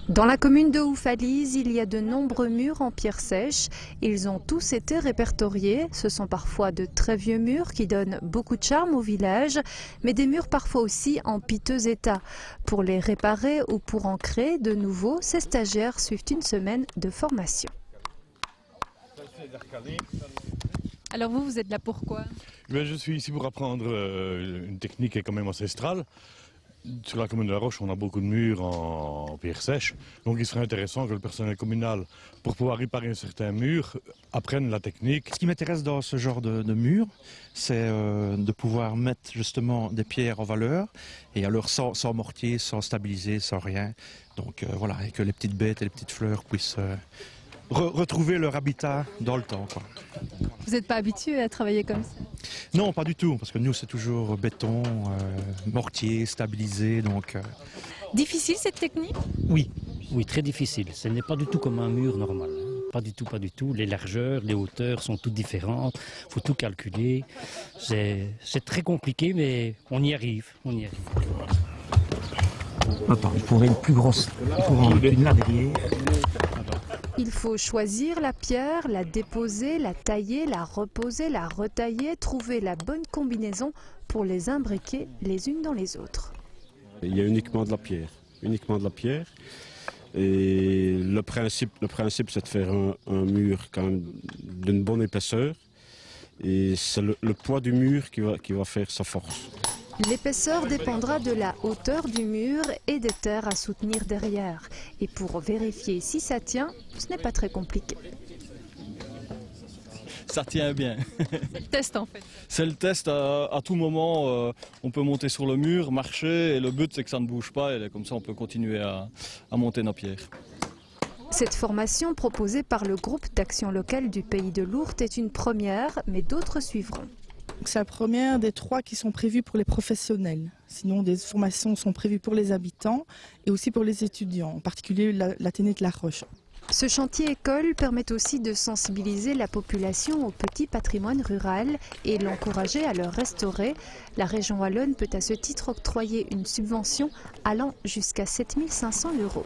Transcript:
Dans la commune de Oufalise, il y a de nombreux murs en pierre sèche. Ils ont tous été répertoriés. Ce sont parfois de très vieux murs qui donnent beaucoup de charme au village, mais des murs parfois aussi en piteux état. Pour les réparer ou pour en créer de nouveaux, ces stagiaires suivent une semaine de formation. Alors vous êtes là pourquoi? Je suis ici pour apprendre une technique qui est quand même ancestrale. Sur la commune de La Roche, on a beaucoup de murs en pierre sèche. Donc il serait intéressant que le personnel communal, pour pouvoir réparer certains murs, apprenne la technique. Ce qui m'intéresse dans ce genre de mur, c'est de pouvoir mettre justement des pierres en valeur, et alors sans mortier, sans stabiliser, sans rien. Donc voilà, et que les petites bêtes et les petites fleurs puissent retrouver leur habitat dans le temps, quoi. Vous n'êtes pas habitué à travailler comme ça? Non, pas du tout, parce que nous c'est toujours béton, mortier, stabilisé, donc... Difficile cette technique? Oui, très difficile. Ce n'est pas du tout comme un mur normal. Pas du tout, pas du tout. Les largeurs, les hauteurs sont toutes différentes. Il faut tout calculer. C'est très compliqué, mais on y arrive. Attends, il faudrait une plus grosse. Il faudrait une là derrière. Il faut choisir la pierre, la déposer, la tailler, la reposer, la retailler, trouver la bonne combinaison pour les imbriquer les unes dans les autres. Il y a uniquement de la pierre. Et le principe c'est de faire un mur quand même d'une bonne épaisseur. Et c'est le poids du mur qui va faire sa force. L'épaisseur dépendra de la hauteur du mur et des terres à soutenir derrière. Et pour vérifier si ça tient, ce n'est pas très compliqué. Ça tient bien. C'est le test en fait. C'est le test, à tout moment, on peut monter sur le mur, marcher, et le but c'est que ça ne bouge pas, et comme ça on peut continuer à monter nos pierres. Cette formation proposée par le groupe d'action locale du pays de Lourdes est une première, mais d'autres suivront. C'est la première des 3 qui sont prévues pour les professionnels. Sinon, des formations sont prévues pour les habitants et aussi pour les étudiants, en particulier l'Athénée de La Roche. Ce chantier école permet aussi de sensibiliser la population au petit patrimoine rural et l'encourager à le restaurer. La région wallonne peut à ce titre octroyer une subvention allant jusqu'à 7 500 €.